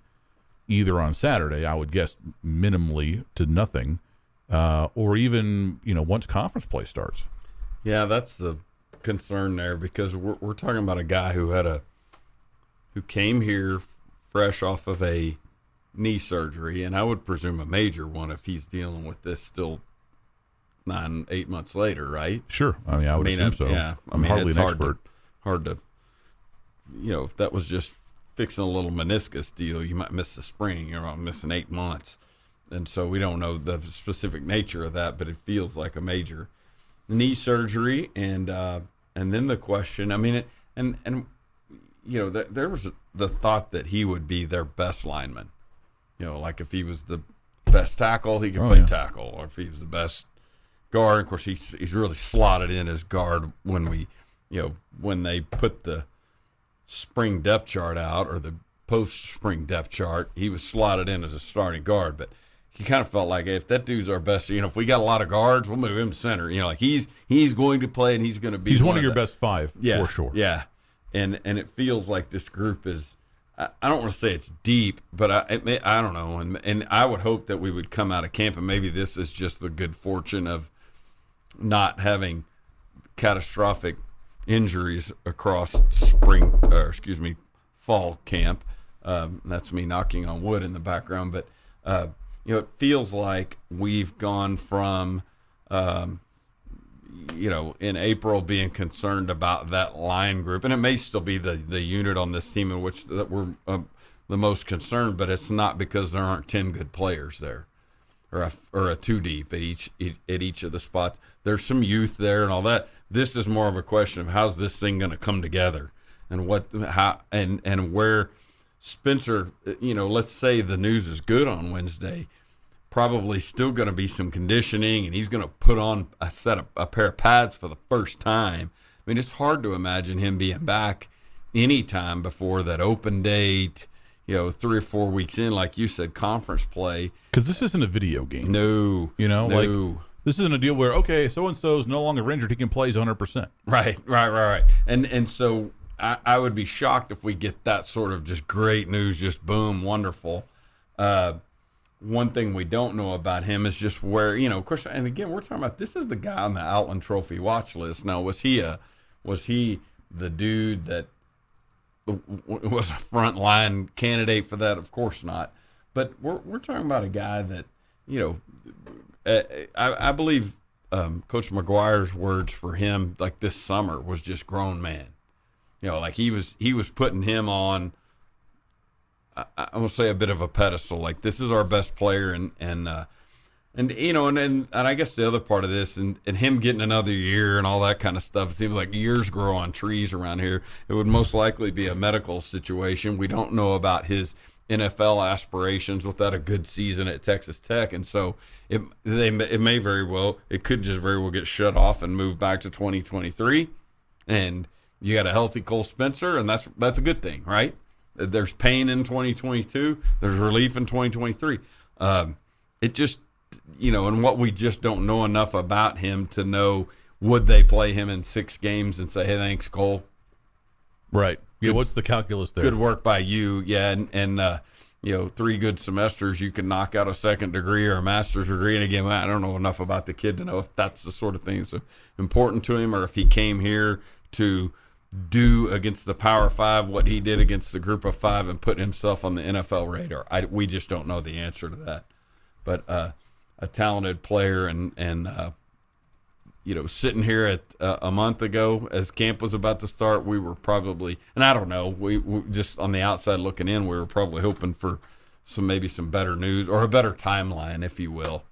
either on Saturday, I would guess minimally to nothing, or even, once conference play starts? Yeah, that's the concern there, because we're talking about a guy who came here fresh off of a knee surgery, and I would presume a major one if he's dealing with this still 9-8 months later, right? Sure. I mean, I would assume so. Yeah, I'm hardly an expert. Hard to, if that was just fixing a little meniscus deal, you might miss the spring. You're missing 8 months, and so we don't know the specific nature of that, but it feels like a major knee surgery. And then the question, I mean, there was the thought that he would be their best lineman. Like if he was the best tackle, he could play tackle, or if he was the best guard. Of course, he's really slotted in as guard when they put the spring depth chart out, or the post-spring depth chart, he was slotted in as a starting guard. But he kind of felt like, hey, if that dude's our best, if we got a lot of guards, we'll move him to center. Like he's going to play, and he's going to be. He's one of your best five, for sure. Yeah, and it feels like this group is. I don't want to say it's deep, but I don't know, and I would hope that we would come out of camp, and maybe this is just the good fortune of not having catastrophic injuries across fall camp. That's me knocking on wood in the background, but it feels like we've gone from in April being concerned about that line group, and it may still be the unit on this team in which that we're the most concerned, but it's not because there aren't 10 good players there, or a two deep at each of the spots. There's some youth there and all that. This is more of a question of how's this thing going to come together, and and where Spencer, let's say the news is good on Wednesday, probably still going to be some conditioning, and he's going to put on a pair of pads for the first time. I mean, it's hard to imagine him being back any time before that open date, 3 or 4 weeks in, like you said, conference play. Because this isn't a video game. No. Like, this isn't a deal where, okay, so-and-so's no longer injured, he can play 100%. Right. And so I would be shocked if we get that sort of just great news, just boom, wonderful. One thing we don't know about him is just where, of course, and again, we're talking about, this is the guy on the Outland Trophy watch list. Now, was he the dude that was a front line candidate for that? Of course not. But we're talking about a guy that, I believe Coach McGuire's words for him, like this summer, was just grown man. Like he was putting him on, I will say, a bit of a pedestal. Like, this is our best player, and I guess the other part of this, and him getting another year and all that kind of stuff. It seems like years grow on trees around here. It would most likely be a medical situation. We don't know about his NFL aspirations without a good season at Texas Tech, and so it could just very well get shut off and move back to 2023, and you got a healthy Cole Spencer, and that's a good thing, right? There's pain in 2022. There's relief in 2023. It just, and what we just don't know enough about him to know, would they play him in 6 games and say, hey, thanks, Cole? Right. Yeah. What's the calculus there? Good work by you. Yeah. And 3 good semesters, you can knock out a second degree or a master's degree. And again, I don't know enough about the kid to know if that's the sort of thing that's important to him, or if he came here to do against the Power 5 what he did against the Group of 5 and put himself on the NFL radar. We just don't know the answer to that. But a talented player, and sitting here at a month ago as camp was about to start, we were probably, and I don't know, we just on the outside looking in, we were probably hoping for maybe some better news, or a better timeline, if you will.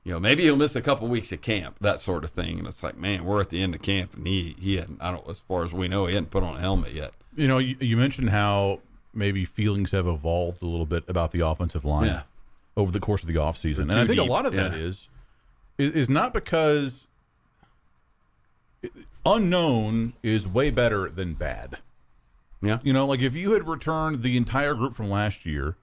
Maybe he'll miss a couple weeks of camp, that sort of thing. And it's like, man, we're at the end of camp, and he hadn't, as far as we know, he hadn't put on a helmet yet. You mentioned how maybe feelings have evolved a little bit about the offensive line over the course of the offseason. And I think a lot of that is not because unknown is way better than bad. Yeah. Like if you had returned the entire group from last year,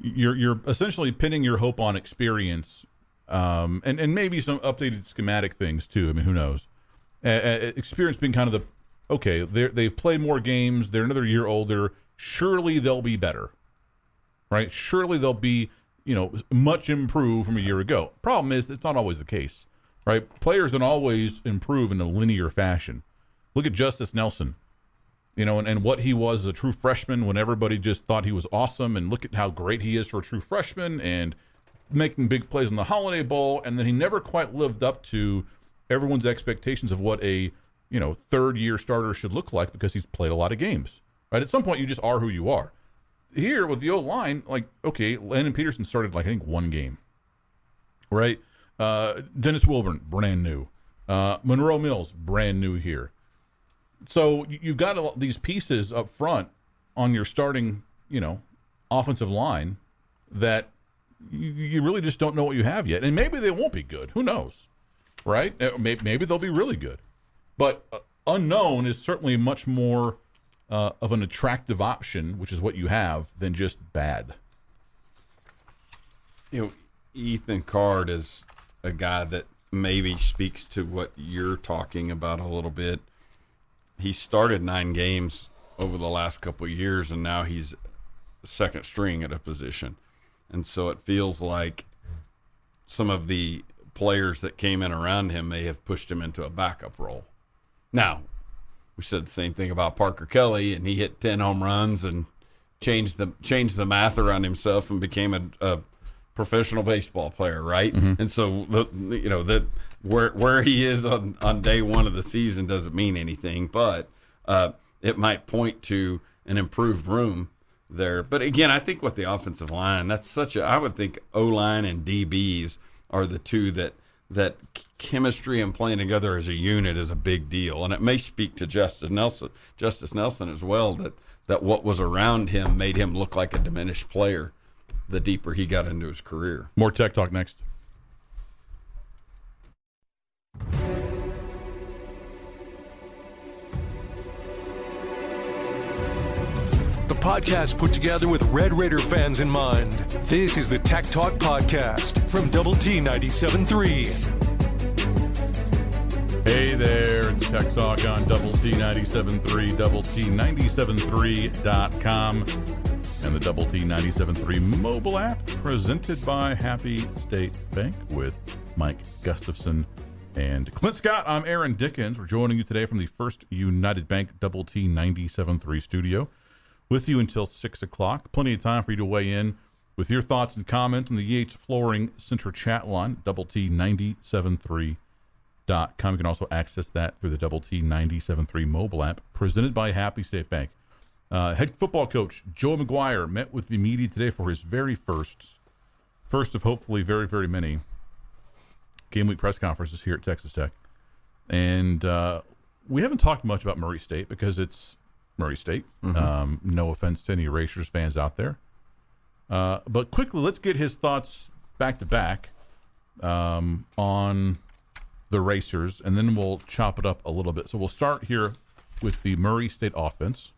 you're essentially pinning your hope on experience, and maybe some updated schematic things too. I mean, who knows? Experience being kind of okay, they've played more games. They're another year older. Surely they'll be better, right? Surely they'll be, much improved from a year ago. Problem is, it's not always the case, right? Players don't always improve in a linear fashion. Look at Justice Nelson, and what he was as a true freshman when everybody just thought he was awesome, and look at how great he is for a true freshman and making big plays in the Holiday Bowl, and then he never quite lived up to everyone's expectations of what a third-year starter should look like because he's played a lot of games, right? At some point, you just are who you are. Here with the O-line, okay, Landon Peterson started, I think, one game, right? Dennis Wilburn, brand new. Monroe Mills, brand new here. So you've got these pieces up front on your starting, offensive line that you really just don't know what you have yet. And maybe they won't be good. Who knows, right? Maybe they'll be really good. But unknown is certainly much more of an attractive option, which is what you have, than just bad. Ethan Card is a guy that maybe speaks to what you're talking about a little bit. He started 9 games over the last couple of years, and now he's second string at a position. And so it feels like some of the players that came in around him may have pushed him into a backup role. Now, we said the same thing about Parker Kelly, and he hit 10 home runs and changed the math around himself and became a professional baseball player, right? Mm-hmm. And so that where he is on day one of the season doesn't mean anything, but it might point to an improved room there. But again, I think with the offensive line, I would think O-line and DBs are the two that chemistry and playing together as a unit is a big deal. And it may speak to Justice Nelson as well, that what was around him made him look like a diminished player the deeper he got into his career. More Tech Talk next. The podcast put together with Red Raider fans in mind. This is the Tech Talk Podcast from Double T 97.3. Hey there, it's Tech Talk on Double T 97.3, Double T 97.3.com, and the Double T 97.3 mobile app presented by Happy State Bank with Mike Gustafson and Clint Scott. I'm Aaron Dickens. We're joining you today from the First United Bank Double T 97.3 studio. With you until 6 o'clock. Plenty of time for you to weigh in with your thoughts and comments on the Yates Flooring Center chat line, Double T 97.3.com. You can also access that through the Double T 97.3 mobile app presented by Happy State Bank. Head football coach Joey McGuire met with the media today for his very first of hopefully very, very many game week press conferences here at Texas Tech. And we haven't talked much about Murray State because it's Murray State. Mm-hmm. No offense to any Erasures fans out there. But quickly, let's get his thoughts back to back on the Racers, and then we'll chop it up a little bit. So we'll start here with the Murray State offense.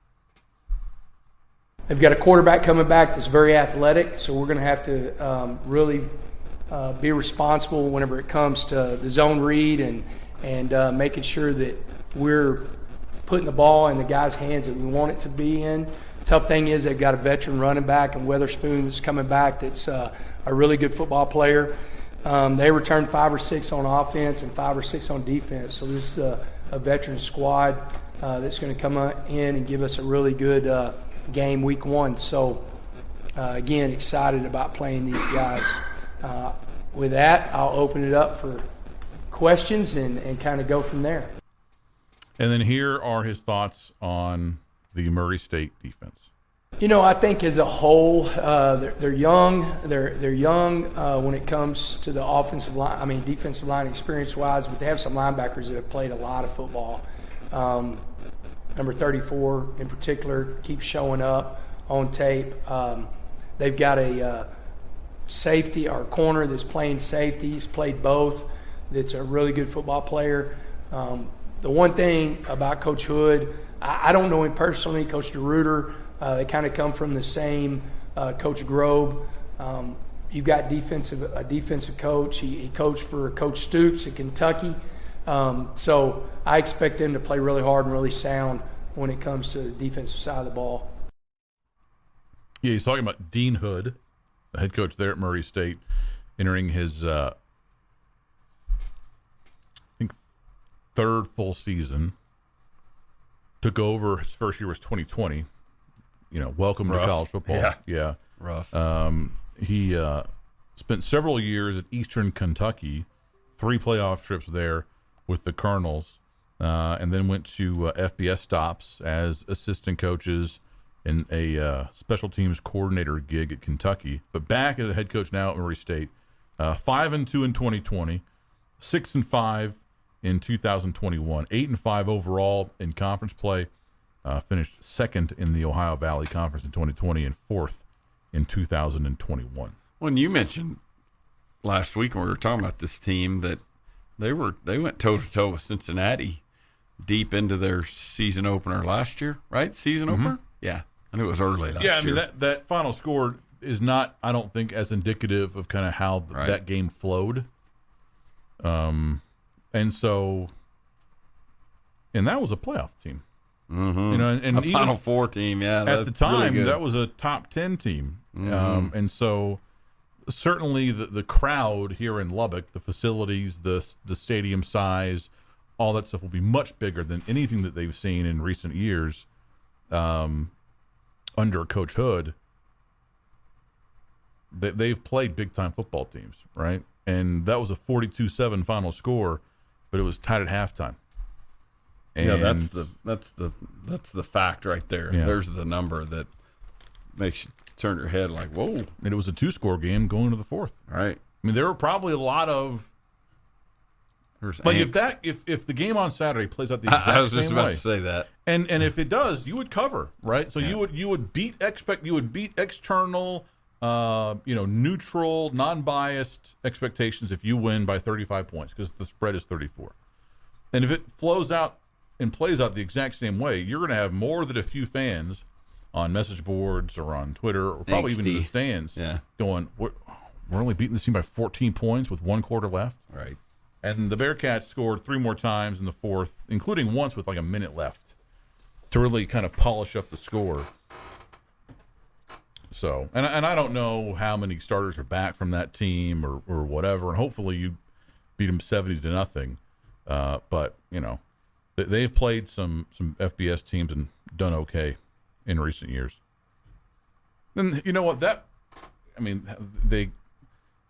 They've got a quarterback coming back that's very athletic, so we're going to have to really be responsible whenever it comes to the zone read and making sure that we're putting the ball in the guy's hands that we want it to be in. Tough thing is they've got a veteran running back and Weatherspoon that's coming back that's a really good football player. They returned 5 or 6 on offense and 5 or 6 on defense. So this is a veteran squad that's going to come in and give us a really good game week 1. So, again, excited about playing these guys. With that, I'll open it up for questions and kind of go from there. And then here are his thoughts on the Murray State defense. I think as a whole, they're young. They're young when it comes to the offensive line. Defensive line experience-wise, but they have some linebackers that have played a lot of football. Number 34 in particular keeps showing up on tape. They've got a safety or corner that's playing safety. He's played both. That's a really good football player. The one thing about Coach Hood, I don't know him personally, Coach DeRuiter, they kind of come from the same Coach Grobe. You've got a defensive coach. He coached for Coach Stoops at Kentucky. So I expect them to play really hard and really sound when it comes to the defensive side of the ball. Yeah, he's talking about Dean Hood, the head coach there at Murray State, entering his I think third full season. Took over, his first year was 2020. Welcome to college football. Yeah. Rough. He spent several years at Eastern Kentucky, 3 playoff trips there with the Colonels, and then went to FBS stops as assistant coaches in a special teams coordinator gig at Kentucky. But back as a head coach now at Murray State, 5-2 in 2020, 6-5 in 2021, 8-5 overall in conference play. Finished second in the Ohio Valley Conference in 2020 and fourth in 2021. When you mentioned last week when we were talking about this team that they went toe to toe with Cincinnati deep into their season opener last year, right? Season opener? Yeah. I knew it was early last year. Yeah, I mean that final score is not, I don't think, as indicative of kind of how that game flowed. And that was a playoff team. Mm-hmm. And a Final Four team, yeah. At the time, really that was a top 10 team. Mm-hmm. And so certainly the crowd here in Lubbock, the facilities, the stadium size, all that stuff will be much bigger than anything that they've seen in recent years under Coach Hood. They've played big-time football teams, right? And that was a 42-7 final score, but it was tied at halftime. And yeah, that's the fact right there. Yeah. There's the number that makes you turn your head like, whoa. And it was a 2-score game going to the fourth. Right. I mean, there were probably a lot of like angst. if the game on Saturday plays out the exact same way. I was just about to say that. And if it does, you would cover, right? So you would beat external neutral, non-biased expectations if you win by 35 points because the spread is 34. And if it flows out and plays out the exact same way, you're going to have more than a few fans on message boards or on Twitter or probably even in the stands going, we're only beating this team by 14 points with 1 quarter left. Right. And the Bearcats scored 3 more times in the fourth, including once with like a minute left to really kind of polish up the score. So, and I don't know how many starters are back from that team or whatever, and hopefully you beat them 70-0. But, they've played some FBS teams and done okay in recent years. And you know what?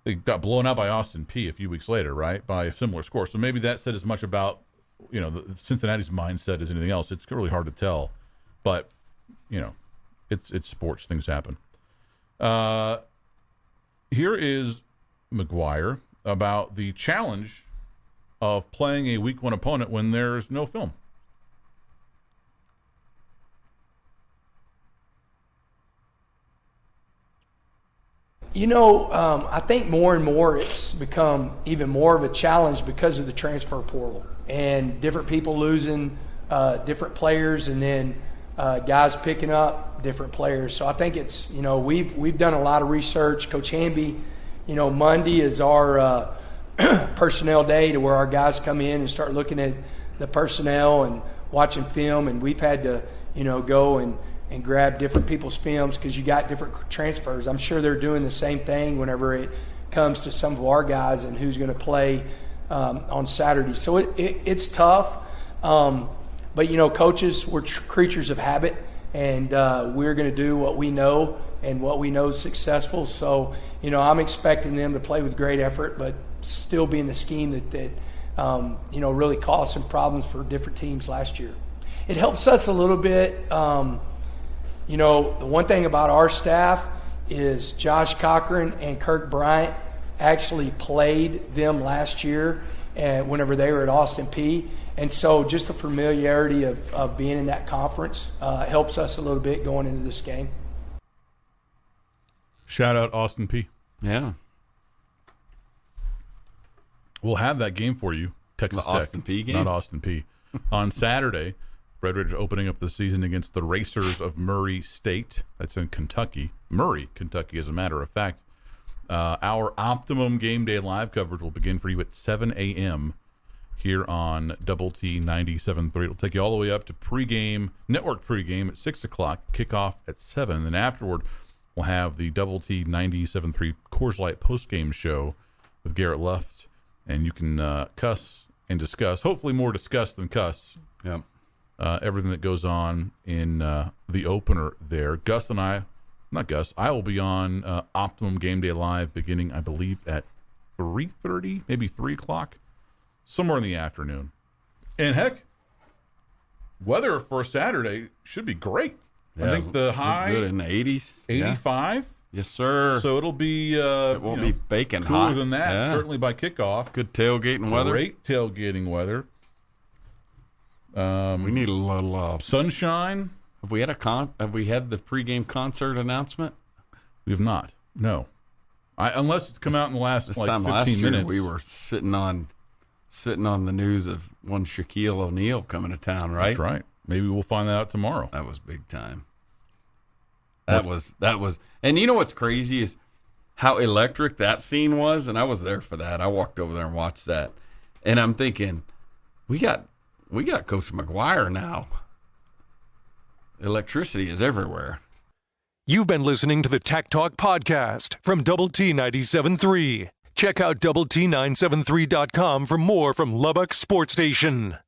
They got blown out by Austin Peay a few weeks later, right? By a similar score. So maybe that said as much about, Cincinnati's mindset as anything else. It's really hard to tell. But, it's sports. Things happen. Here is McGuire about the challenge of playing a week 1 opponent when there's no film. I think more and more it's become even more of a challenge because of the transfer portal and different people losing different players and then guys picking up different players. So I think it's, we've done a lot of research. Coach Hamby, Monday is our personnel day to where our guys come in and start looking at the personnel and watching film, and we've had to, go and grab different people's films because you got different transfers. I'm sure they're doing the same thing whenever it comes to some of our guys and who's going to play on Saturday. So it's tough, but coaches, we're creatures of habit, and we're going to do what we know and what we know is successful. So I'm expecting them to play with great effort, but still be in the scheme that really caused some problems for different teams last year. It helps us a little bit. The one thing about our staff is Josh Cochran and Kirk Bryant actually played them last year whenever they were at Austin Peay. And so just the familiarity of being in that conference helps us a little bit going into this game. Shout out Austin Peay. Yeah. We'll have that game for you. Texas Tech. Austin Peay game? Not Austin Peay. On Saturday, Red Raiders opening up the season against the Racers of Murray State. That's in Kentucky. Murray, Kentucky, as a matter of fact. Our Optimum Game Day live coverage will begin for you at 7 a.m. here on Double T 97.3. It'll take you all the way up to pregame, network pregame at 6 o'clock, kickoff at 7. And then afterward, we'll have the Double T 97.3 Coors Light postgame show with Garrett Luft. And you can cuss and discuss, hopefully more discuss than cuss, Yep. everything that goes on in the opener there. Gus and I will be on Optimum Game Day Live beginning, I believe, at 3:30, maybe 3 o'clock, somewhere in the afternoon. And heck, weather for Saturday should be great. Yeah, I think the high good in the 80s. 85. Yeah. Yes, sir. So it'll be it won't be baking cooler hot. than that, Yeah. certainly by kickoff. Good tailgating weather. Great tailgating weather. We need a little Sunshine. Have we had the pregame concert announcement? We have not. No. Unless it's come out in the last This like time 15 last year minutes. we were sitting on the news of one Shaquille O'Neal coming to town, right? That's right. Maybe we'll find that out tomorrow. That was big time. That was, and you know what's crazy is how electric that scene was, and I was there for that. I walked over there and watched that, and I'm thinking, we got Coach McGuire now. Electricity is everywhere. You've been listening to the Tech Talk podcast from Double T 97.3. Check out Double T973.com for more from Lubbock Sports Station.